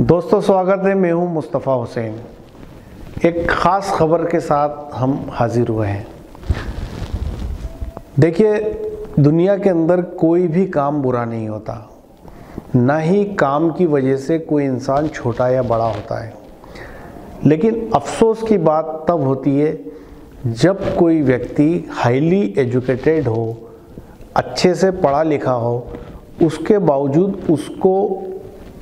दोस्तों स्वागत है। मैं हूं मुस्तफ़ा हुसैन। एक ख़ास खबर के साथ हम हाजिर हुए हैं। देखिए, दुनिया के अंदर कोई भी काम बुरा नहीं होता, ना ही काम की वजह से कोई इंसान छोटा या बड़ा होता है। लेकिन अफसोस की बात तब होती है जब कोई व्यक्ति हाईली एजुकेटेड हो, अच्छे से पढ़ा लिखा हो, उसके बावजूद उसको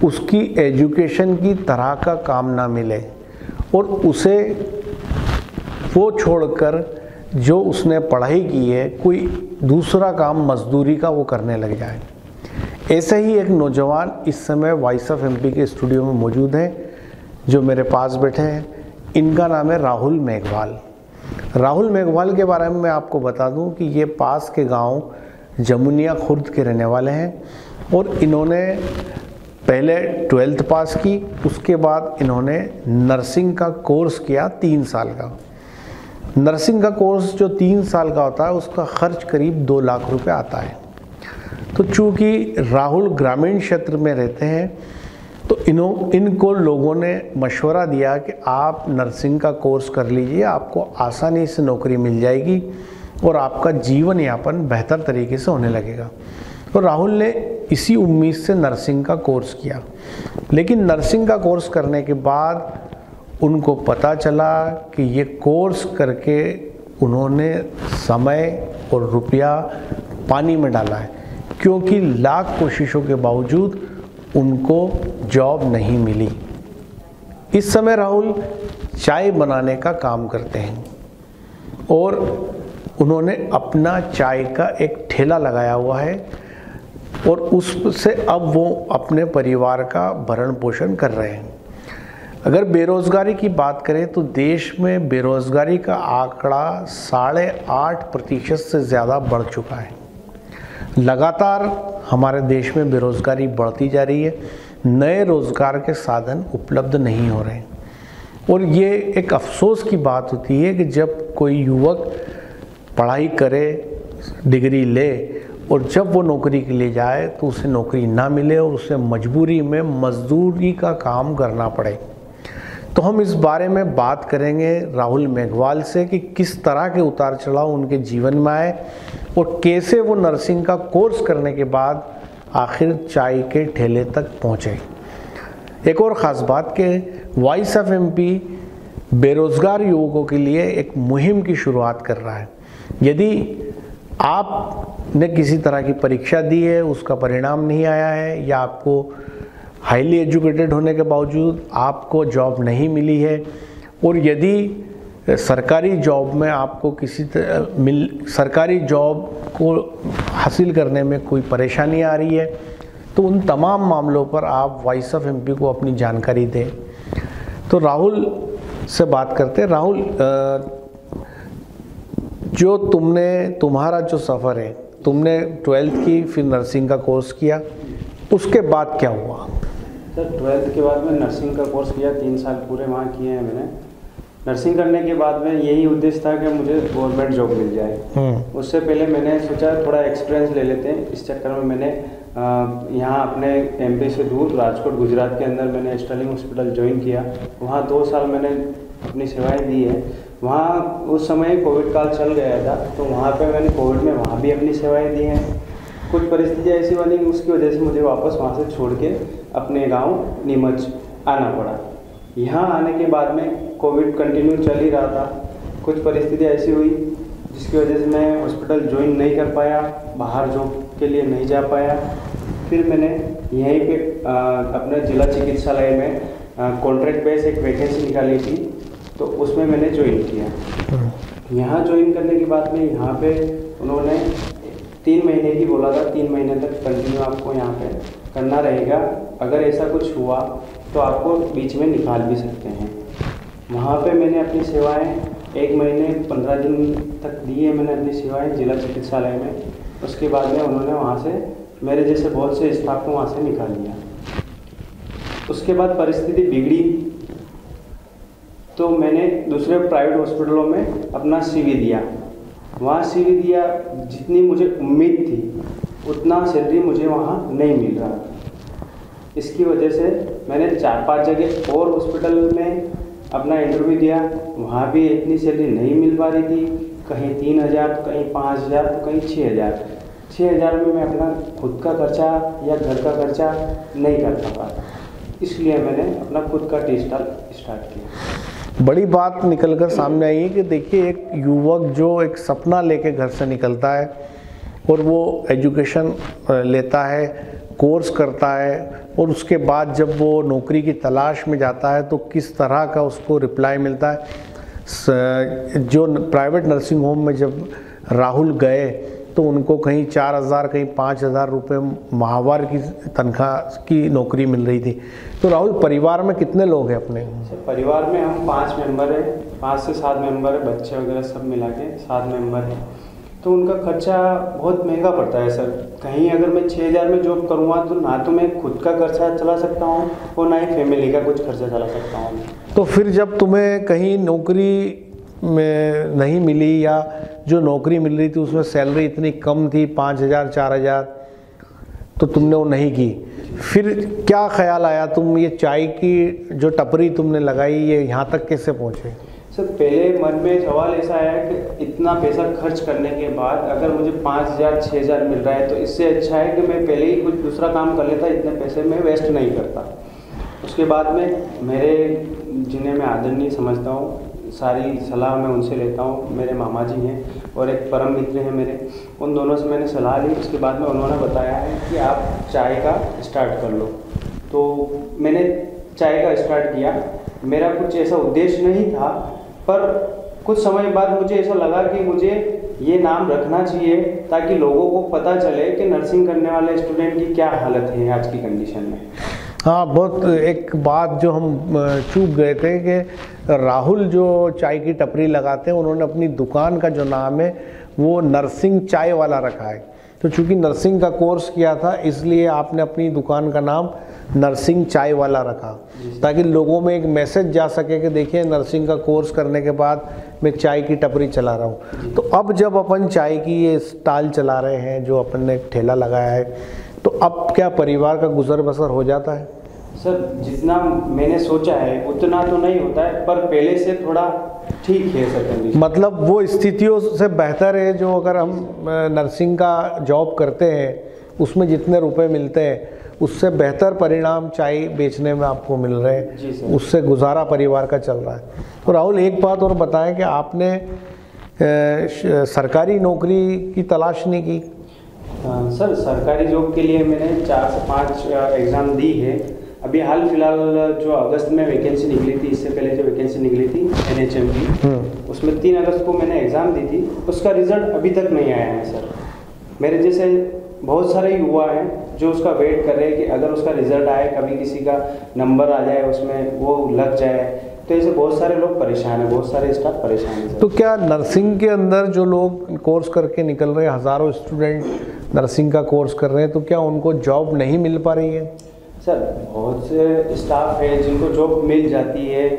उसकी एजुकेशन की तरह का काम ना मिले और उसे वो छोड़कर जो उसने पढ़ाई की है कोई दूसरा काम मजदूरी का वो करने लग जाए। ऐसे ही एक नौजवान इस समय वॉइस ऑफ एमपी के स्टूडियो में मौजूद हैं, जो मेरे पास बैठे हैं। इनका नाम है राहुल मेघवाल। राहुल मेघवाल के बारे में मैं आपको बता दूं कि ये पास के गांव जमुनिया खुर्द के रहने वाले हैं और इन्होंने पहले 12th पास की, उसके बाद इन्होंने नर्सिंग का कोर्स किया 3 साल का। नर्सिंग का कोर्स जो 3 साल का होता है उसका खर्च करीब 2 लाख रुपए आता है। तो चूँकि राहुल ग्रामीण क्षेत्र में रहते हैं तो इनको लोगों ने मशवरा दिया कि आप नर्सिंग का कोर्स कर लीजिए, आपको आसानी से नौकरी मिल जाएगी और आपका जीवन यापन बेहतर तरीके से होने लगेगा। तो राहुल ने इसी उम्मीद से नर्सिंग का कोर्स किया। लेकिन नर्सिंग का कोर्स करने के बाद उनको पता चला कि ये कोर्स करके उन्होंने समय और रुपया पानी में डाला है, क्योंकि लाख कोशिशों के बावजूद उनको जॉब नहीं मिली। इस समय राहुल चाय बनाने का काम करते हैं और उन्होंने अपना चाय का एक ठेला लगाया हुआ है और उससे अब वो अपने परिवार का भरण पोषण कर रहे हैं। अगर बेरोज़गारी की बात करें तो देश में बेरोज़गारी का आंकड़ा 8.5% से ज़्यादा बढ़ चुका है। लगातार हमारे देश में बेरोज़गारी बढ़ती जा रही है, नए रोज़गार के साधन उपलब्ध नहीं हो रहे हैं और ये एक अफसोस की बात होती है कि जब कोई युवक पढ़ाई करे, डिग्री ले और जब वो नौकरी के लिए जाए तो उसे नौकरी ना मिले और उसे मजबूरी में मजदूरी का काम करना पड़े। तो हम इस बारे में बात करेंगे राहुल मेघवाल से कि किस तरह के उतार चढ़ाव उनके जीवन में आए और कैसे वो नर्सिंग का कोर्स करने के बाद आखिर चाय के ठेले तक पहुँचे। एक और ख़ास बात कि वॉइस ऑफ एमपी बेरोज़गार युवकों के लिए एक मुहिम की शुरुआत कर रहा है। यदि आपने किसी तरह की परीक्षा दी है, उसका परिणाम नहीं आया है, या आपको हाईली एजुकेटेड होने के बावजूद आपको जॉब नहीं मिली है और यदि सरकारी जॉब में आपको सरकारी जॉब को हासिल करने में कोई परेशानी आ रही है, तो उन तमाम मामलों पर आप वॉइस ऑफ एमपी को अपनी जानकारी दें। तो राहुल से बात करते हैं। राहुल, जो तुम्हारा जो सफ़र है, तुमने 12th की, फिर नर्सिंग का कोर्स किया, उसके बाद क्या हुआ? सर 12th के बाद मैं नर्सिंग का कोर्स किया, 3 साल पूरे वहाँ किए हैं मैंने। नर्सिंग करने के बाद में यही उद्देश्य था कि मुझे गवर्नमेंट जॉब मिल जाए। उससे पहले मैंने सोचा थोड़ा एक्सपीरियंस ले लेते हैं। इस चक्कर में मैंने यहाँ अपने एमपी से दूर राजकोट गुजरात के अंदर मैंने स्टर्लिंग हॉस्पिटल ज्वाइन किया। वहाँ 2 साल मैंने अपनी सेवाएं दी है। वहाँ उस समय कोविड काल चल गया था, तो वहाँ पे मैंने कोविड में वहाँ भी अपनी सेवाएं दी हैं। कुछ परिस्थितियाँ ऐसी बनी, उसकी वजह से मुझे वापस वहाँ से छोड़ के अपने गांव नीमच आना पड़ा। यहाँ आने के बाद में कोविड कंटिन्यू चल ही रहा था। कुछ परिस्थितियाँ ऐसी हुई जिसकी वजह से मैं हॉस्पिटल ज्वाइन नहीं कर पाया, बाहर जॉब के लिए नहीं जा पाया। फिर मैंने यहीं पे अपने जिला चिकित्सालय में कॉन्ट्रैक्ट बेस एक वैकेंसी निकाली थी, तो उसमें मैंने ज्वाइन किया। यहाँ ज्वाइन करने के बाद में यहाँ पे उन्होंने 3 महीने की बोला था, 3 महीने तक कंटिन्यू आपको यहाँ पे करना रहेगा। अगर ऐसा कुछ हुआ तो आपको बीच में निकाल भी सकते हैं। वहाँ पे मैंने अपनी सेवाएं 1 महीने 15 दिन तक दी है मैंने अपनी सेवाएं जिला चिकित्सालय में। उसके बाद में उन्होंने वहाँ से मेरे जैसे बहुत से स्टाफ को वहाँ से निकाल दिया। उसके बाद परिस्थिति बिगड़ी तो मैंने दूसरे प्राइवेट हॉस्पिटलों में अपना CV दिया। वहाँ CV दिया, जितनी मुझे उम्मीद थी उतना सैलरी मुझे वहाँ नहीं मिल रहा। इसकी वजह से मैंने 4-5 जगह और हॉस्पिटल में अपना इंटरव्यू दिया, वहाँ भी इतनी सैलरी नहीं मिल पा रही थी। कहीं 3,000 तो कहीं 5,000 तो कहीं 6,000। 6,000 में मैं अपना खुद का खर्चा या घर का खर्चा नहीं कर पाता, इसलिए मैंने अपना खुद का टी स्टॉल स्टार्ट किया। बड़ी बात निकल कर सामने आई है कि देखिए, एक युवक जो एक सपना लेके घर से निकलता है और वो एजुकेशन लेता है, कोर्स करता है, और उसके बाद जब वो नौकरी की तलाश में जाता है तो किस तरह का उसको रिप्लाई मिलता है। जो प्राइवेट नर्सिंग होम में जब राहुल गए तो उनको कहीं 4,000 कहीं 5,000 रुपये माहवार की तनख्वाह की नौकरी मिल रही थी। तो राहुल, परिवार में कितने लोग हैं अपने? परिवार में हम 5 मेंबर हैं, 5 से 7 मेंबर है, बच्चे वगैरह सब मिला के 7 मेंबर हैं। तो उनका खर्चा बहुत महंगा पड़ता है सर। कहीं अगर मैं 6,000 में जॉब करूँगा तो ना तो मैं खुद का खर्चा चला सकता हूँ और ना ही फैमिली का कुछ खर्चा चला सकता हूँ। तो फिर जब तुम्हें कहीं नौकरी में नहीं मिली, या जो नौकरी मिल रही थी उसमें सैलरी इतनी कम थी, 5,000 4,000, तो तुमने वो नहीं की, फिर क्या ख्याल आया? तुम ये चाय की जो टपरी तुमने लगाई, ये यहाँ तक कैसे पहुँचे? सर, पहले मन में सवाल ऐसा आया कि इतना पैसा खर्च करने के बाद अगर मुझे 5,000 6,000 मिल रहा है तो इससे अच्छा है कि मैं पहले ही कुछ दूसरा काम कर लेता, इतने पैसे मैं वेस्ट नहीं करता। उसके बाद में मेरे, जिन्हें मैं आदरणीय समझता हूँ, सारी सलाह मैं उनसे लेता हूँ। मेरे मामा जी हैं और एक परम मित्र हैं मेरे, उन दोनों से मैंने सलाह ली। उसके बाद में उन्होंने बताया है कि आप चाय का स्टार्ट कर लो। तो मैंने चाय का स्टार्ट किया। मेरा कुछ ऐसा उद्देश्य नहीं था, पर कुछ समय बाद मुझे ऐसा लगा कि मुझे ये नाम रखना चाहिए ताकि लोगों को पता चले कि नर्सिंग करने वाले स्टूडेंट की क्या हालत है आज की कंडीशन में। हाँ, बहुत एक बात जो हम चूक गए थे कि राहुल जो चाय की टपरी लगाते हैं, उन्होंने अपनी दुकान का जो नाम है वो नर्सिंग चाय वाला रखा है। तो चूँकि नर्सिंग का कोर्स किया था, इसलिए आपने अपनी दुकान का नाम नर्सिंग चाय वाला रखा, ताकि लोगों में एक मैसेज जा सके कि देखिए, नर्सिंग का कोर्स करने के बाद मैं चाय की टपरी चला रहा हूँ। तो अब जब अपन चाय की ये स्टॉल चला रहे हैं, जो अपन ने ठेला लगाया है, तो अब क्या परिवार का गुजर बसर हो जाता है? सर, जितना मैंने सोचा है उतना तो नहीं होता है, पर पहले से थोड़ा ठीक है सर कंडीशन। मतलब वो स्थितियों से बेहतर है जो अगर हम नर्सिंग का जॉब करते हैं उसमें जितने रुपए मिलते हैं, उससे बेहतर परिणाम चाय बेचने में आपको मिल रहे हैं, उससे गुजारा परिवार का चल रहा है। तो राहुल, एक बात और बताएं कि आपने सरकारी नौकरी की तलाश नहीं की? सर, सरकारी जॉब के लिए मैंने 4 से 5 एग्ज़ाम दी है। अभी हाल फिलहाल जो अगस्त में वैकेंसी निकली थी, इससे पहले जो वैकेंसी निकली थी NHM की, उसमें 3 अगस्त को मैंने एग्ज़ाम दी थी। उसका रिज़ल्ट अभी तक नहीं आया है सर। मेरे जैसे बहुत सारे युवा हैं जो उसका वेट कर रहे हैं कि अगर उसका रिज़ल्ट आए, कभी किसी का नंबर आ जाए, उसमें वो लग जाए। तो ऐसे बहुत सारे लोग परेशान हैं, बहुत सारे स्टाफ परेशान हैं। तो क्या नर्सिंग के अंदर जो लोग कोर्स करके निकल रहे हैं, हज़ारों स्टूडेंट नर्सिंग का कोर्स कर रहे हैं, तो क्या उनको जॉब नहीं मिल पा रही है? सर, बहुत से स्टाफ है जिनको जॉब मिल जाती है,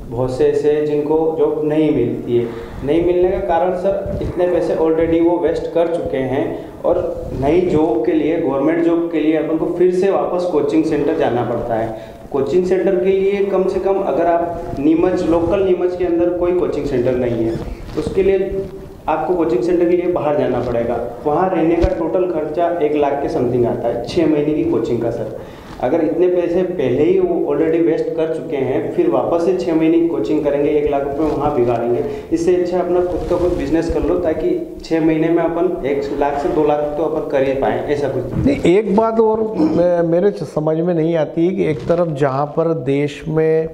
बहुत से ऐसे जिनको जॉब नहीं मिलती है। नहीं मिलने का कारण सर, इतने पैसे ऑलरेडी वो वेस्ट कर चुके हैं, और नई जॉब के लिए, गवर्नमेंट जॉब के लिए अपन को फिर से वापस कोचिंग सेंटर जाना पड़ता है। कोचिंग सेंटर के लिए कम से कम, अगर आप नीमच, लोकल नीमच के अंदर कोई कोचिंग सेंटर नहीं है, उसके लिए आपको कोचिंग सेंटर के लिए बाहर जाना पड़ेगा। वहाँ रहने का टोटल खर्चा 1 लाख के समथिंग आता है, 6 महीने की कोचिंग का सर। अगर इतने पैसे पहले ही वो ऑलरेडी वेस्ट कर चुके हैं, फिर वापस से 6 महीने की कोचिंग करेंगे, 1 लाख रुपये वहाँ बिगाड़ेंगे। इससे अच्छा अपना खुद का कुछ बिजनेस कर लो, ताकि 6 महीने में अपन 1 लाख से 2 लाख तो अपन कर ही पाएँ, ऐसा कुछ नहीं। एक बात और मेरे समझ में नहीं आती है कि एक तरफ जहाँ पर देश में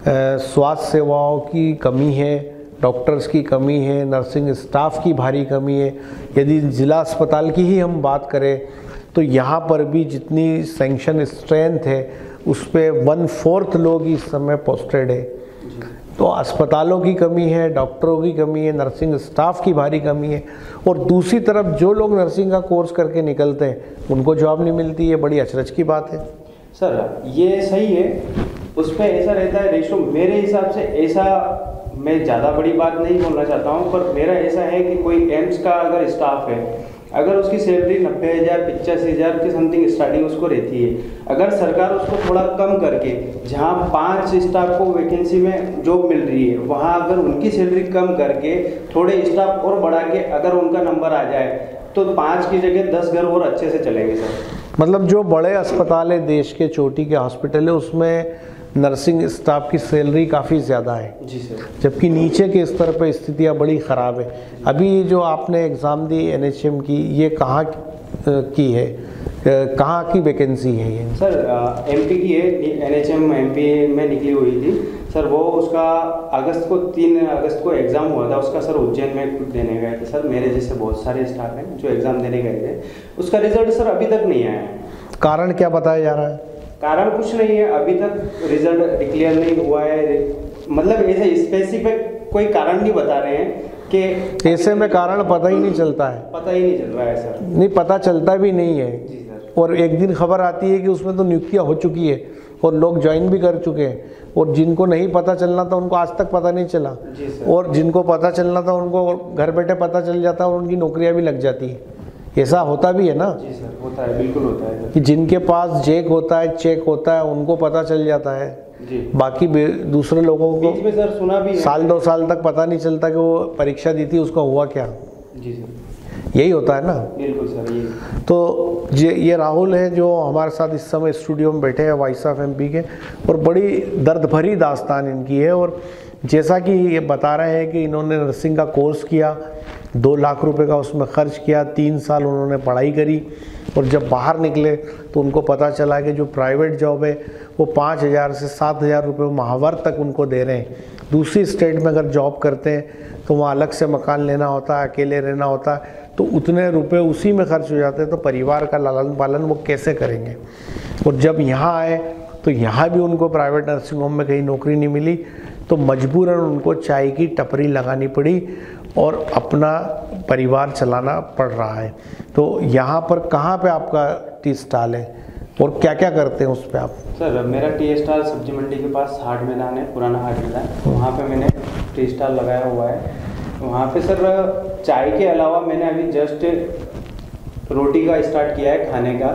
स्वास्थ्य सेवाओं की कमी है, डॉक्टर्स की कमी है, नर्सिंग स्टाफ की भारी कमी है, यदि ज़िला अस्पताल की ही हम बात करें तो यहाँ पर भी जितनी सैंक्शन स्ट्रेंथ है उस पर 1/4 लोग इस समय पोस्टेड है। तो अस्पतालों की कमी है, डॉक्टरों की कमी है, नर्सिंग स्टाफ की भारी कमी है, और दूसरी तरफ जो लोग नर्सिंग का कोर्स करके निकलते हैं उनको जॉब नहीं मिलती है। बड़ी अचरज की बात है सर। ये सही है, उस पर ऐसा रहता है रेशो। मेरे हिसाब से ऐसा, मैं ज़्यादा बड़ी बात नहीं बोलना चाहता हूँ, पर मेरा ऐसा है कि कोई एम्स का अगर स्टाफ है, अगर उसकी सैलरी 90,000 85,000 के समथिंग स्टार्टिंग उसको रहती है, अगर सरकार उसको थोड़ा कम करके जहाँ 5 स्टाफ को वैकेंसी में जॉब मिल रही है वहाँ अगर उनकी सैलरी कम करके थोड़े स्टाफ और बढ़ा के अगर उनका नंबर आ जाए तो 5 की जगह 10 घर और अच्छे से चलेंगे सर। मतलब जो बड़े अस्पताल है, देश के चोटी के हॉस्पिटल है, उसमें नर्सिंग स्टाफ की सैलरी काफ़ी ज़्यादा है जी सर, जबकि नीचे के स्तर पर स्थितियाँ बड़ी ख़राब है। अभी जो आपने एग्ज़ाम दी NHM की, ये कहाँ की है, कहाँ की वैकेंसी है ये? सर MP की है, NHM MP में निकली हुई थी सर। वो उसका 3 अगस्त को एग्ज़ाम हुआ था उसका सर। उज्जैन में खुद देने गए थे सर, मेरे जैसे बहुत सारे स्टाफ हैं जो एग्ज़ाम देने गए थे। उसका रिजल्ट सर अभी तक नहीं आया है। कारण क्या बताया जा रहा है? कारण कुछ नहीं है, अभी तक रिजल्ट डिक्लेयर नहीं हुआ है। मतलब ऐसे स्पेसिफिक कोई कारण नहीं बता रहे हैं कि ऐसे में कारण पता ही नहीं चलता है। पता ही नहीं चल रहा है सर। नहीं, पता चलता भी नहीं है जी सर। और एक दिन खबर आती है कि उसमें तो नियुक्तियाँ हो चुकी है और लोग ज्वाइन भी कर चुके हैं, और जिनको नहीं पता चलना था उनको आज तक पता नहीं चला, और जिनको पता चलना था उनको घर बैठे पता चल जाता है और उनकी नौकरियां भी लग जाती है। ऐसा होता भी है ना? जी सर, होता है, बिल्कुल होता है कि जिनके पास चेक होता है, उनको पता चल जाता है जी। बाकी दूसरे लोगों को बीच में सर सुना भी है, साल 2 साल तक पता नहीं चलता कि वो परीक्षा दी थी, उसका हुआ क्या। जी सर, यही होता है ना? बिल्कुल सर। तो ये राहुल हैं जो हमारे साथ इस समय स्टूडियो में बैठे हैं, वॉइस ऑफ MP के, और बड़ी दर्द भरी दास्तान इनकी है। और जैसा कि ये बता रहे हैं कि इन्होंने नर्सिंग का कोर्स किया, 2 लाख रुपए का उसमें खर्च किया, 3 साल उन्होंने पढ़ाई करी, और जब बाहर निकले तो उनको पता चला कि जो प्राइवेट जॉब है वो 5,000 से 7,000 रुपये माहवार तक उनको दे रहे हैं। दूसरी स्टेट में अगर जॉब करते हैं तो वहाँ अलग से मकान लेना होता है, अकेले रहना होता है, तो उतने रुपए उसी में खर्च हो जाते हैं। तो परिवार का लालन पालन वो कैसे करेंगे? और जब यहाँ आए तो यहाँ भी उनको प्राइवेट नर्सिंग होम में कहीं नौकरी नहीं मिली, तो मजबूरन उनको चाय की टपरी लगानी पड़ी और अपना परिवार चलाना पड़ रहा है। तो यहाँ पर कहाँ पे आपका टी स्टॉल है और क्या क्या करते हैं उस पर आप? सर मेरा टी स्टॉल सब्जी मंडी के पास हाट मैदान है, पुराना हाट मैदान, वहाँ पे मैंने टी स्टॉल लगाया हुआ है। वहाँ पे सर चाय के अलावा मैंने अभी जस्ट रोटी का स्टार्ट किया है खाने का।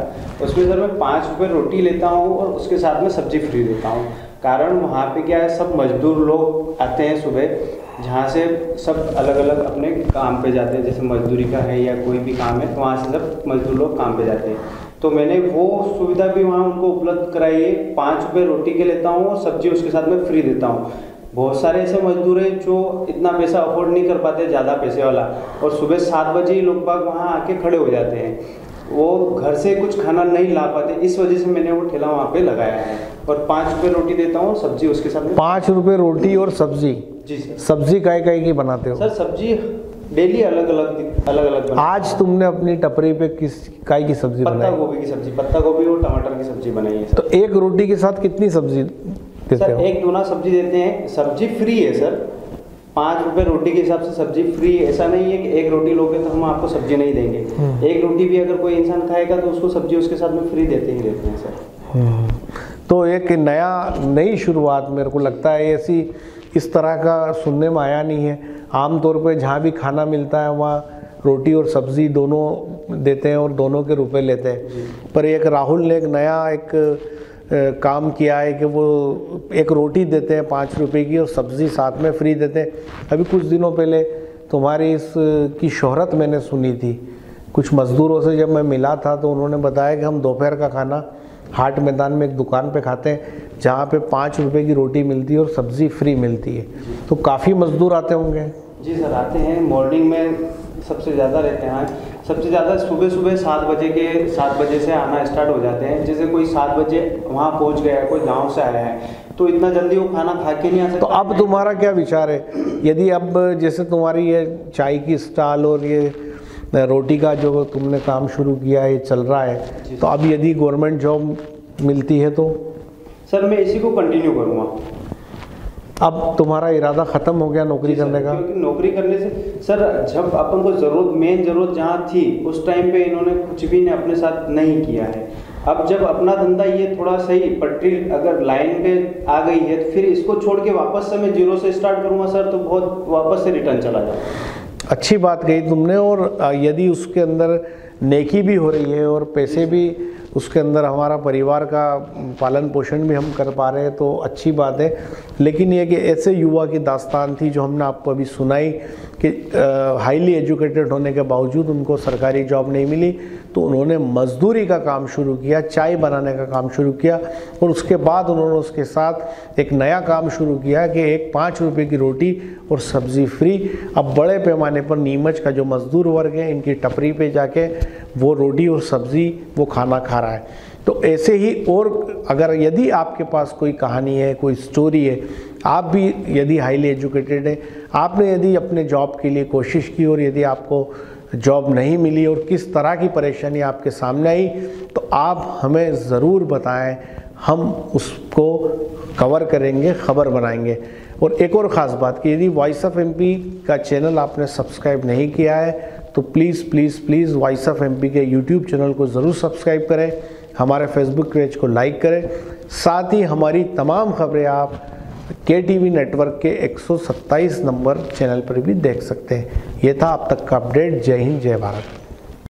उसमें सर मैं 5 रुपये रोटी लेता हूँ और उसके साथ में सब्जी फ्री देता हूँ। कारण वहाँ पे क्या है, सब मजदूर लोग आते हैं सुबह, जहाँ से सब अलग अलग अपने काम पे जाते हैं, जैसे मजदूरी का है या कोई भी काम है, तो वहाँ से सब मजदूर लोग काम पे जाते हैं। तो मैंने वो सुविधा भी वहाँ उनको उपलब्ध कराई है। 5 रुपये रोटी के लेता हूँ और सब्जी उसके साथ में फ्री देता हूँ। बहुत सारे ऐसे मजदूर हैं जो इतना पैसा अफोर्ड नहीं कर पाते, ज़्यादा पैसे वाला, और सुबह 7 बजे ही लोग बाग वहाँ आके खड़े हो जाते हैं, वो घर से कुछ खाना नहीं ला पाते। इस वजह से मैंने वो ठेला वहाँ पे लगाया है और 5 रुपये रोटी देता हूँ, सब्जी उसके साथ में। 5 रुपये रोटी और सब्जी? जी सर। सब्जी काय की बनाते हो? सर सब्जी डेली अलग अलग आज तुमने अपनी टपरी पे किस काय की सब्जी बनाई? पत्ता गोभी की सब्जी, पत्ता गोभी और टमाटर की सब्जी बनाई है सर। तो एक रोटी के साथ कितनी सब्जी देते सर हो? 1 दूना सब्जी देते हैं। सब्जी फ्री है सर, 5 रुपये रोटी के हिसाब से सब्जी फ्री है। ऐसा नहीं है कि एक रोटी लोगे तो हम आपको सब्जी नहीं देंगे। एक रोटी भी अगर कोई इंसान खाएगा तो उसको सब्जी उसके साथ में फ्री देते ही रहते हैं सर। तो एक नई शुरुआत मेरे को लगता है, ऐसी इस तरह का सुनने में आया नहीं है। आमतौर पे जहाँ भी खाना मिलता है वहाँ रोटी और सब्ज़ी दोनों देते हैं और दोनों के रुपए लेते हैं। पर एक राहुल ने एक नया काम किया है कि वो एक रोटी देते हैं 5 रुपए की और सब्ज़ी साथ में फ्री देते हैं। अभी कुछ दिनों पहले तुम्हारी इस की शोहरत मैंने सुनी थी। कुछ मज़दूरों से जब मैं मिला था तो उन्होंने बताया कि हम दोपहर का खाना हाट मैदान में एक दुकान पे खाते हैं जहाँ पे 5 रुपए की रोटी मिलती है और सब्ज़ी फ्री मिलती है। तो काफ़ी मज़दूर आते होंगे? जी सर, आते हैं। मॉर्निंग में सबसे ज़्यादा रहते हैं। सबसे ज़्यादा सुबह 7 बजे से आना स्टार्ट हो जाते हैं। जैसे कोई 7 बजे वहाँ पहुँच गया है, कोई गांव से आया है, तो इतना जल्दी वो खाना खा के नहीं आ सकता। तो अब तुम्हारा क्या विचार है? यदि अब जैसे तुम्हारी ये चाय की स्टॉल और ये रोटी का जो तुमने काम शुरू किया है, ये चल रहा है, तो अब यदि गवर्नमेंट जॉब मिलती है तो? सर मैं इसी को कंटिन्यू करूँगा। अब तुम्हारा इरादा ख़त्म हो गया नौकरी करने का? क्योंकि नौकरी करने से सर, जब अपन को मेन ज़रूरत जहाँ थी उस टाइम पे इन्होंने कुछ भी ने अपने साथ नहीं किया है। अब जब अपना धंधा ये थोड़ा सही पटरी अगर लाइन पे आ गई है तो फिर इसको छोड़ के वापस से मैं 0 से स्टार्ट करूँगा सर, तो बहुत वापस से रिटर्न चला जाएगा। अच्छी बात कही तुमने। और यदि उसके अंदर नेकी भी हो रही है और पैसे भी उसके अंदर, हमारा परिवार का पालन पोषण भी हम कर पा रहे हैं तो अच्छी बात है। लेकिन ये कि ऐसे युवा की दास्तान थी जो हमने आपको अभी सुनाई कि हाईली एजुकेटेड होने के बावजूद उनको सरकारी जॉब नहीं मिली, तो उन्होंने मजदूरी का काम शुरू किया, चाय बनाने का काम शुरू किया, और उसके बाद उन्होंने उसके साथ एक नया काम शुरू किया कि एक 5 रुपये की रोटी और सब्ज़ी फ्री। अब बड़े पैमाने पर नीमच का जो मजदूर वर्ग है, इनकी टपरी पे जाके वो रोटी और सब्ज़ी वो खाना खा रहा है। तो ऐसे ही और अगर यदि आपके पास कोई कहानी है, कोई स्टोरी है, आप भी यदि हाईली एजुकेटेड है, आपने यदि अपने जॉब के लिए कोशिश की और यदि आपको जॉब नहीं मिली और किस तरह की परेशानी आपके सामने आई, तो आप हमें ज़रूर बताएं, हम उसको कवर करेंगे, खबर बनाएंगे। और एक और ख़ास बात कि यदि वॉइस ऑफ एमपी का चैनल आपने सब्सक्राइब नहीं किया है तो please please please voice of MP के यूट्यूब चैनल को ज़रूर सब्सक्राइब करें, हमारे फेसबुक पेज को लाइक करें, साथ ही हमारी तमाम खबरें आप KTV नेटवर्क के 127 नंबर चैनल पर भी देख सकते हैं। ये था अब तक का अपडेट। जय हिंद, जय भारत।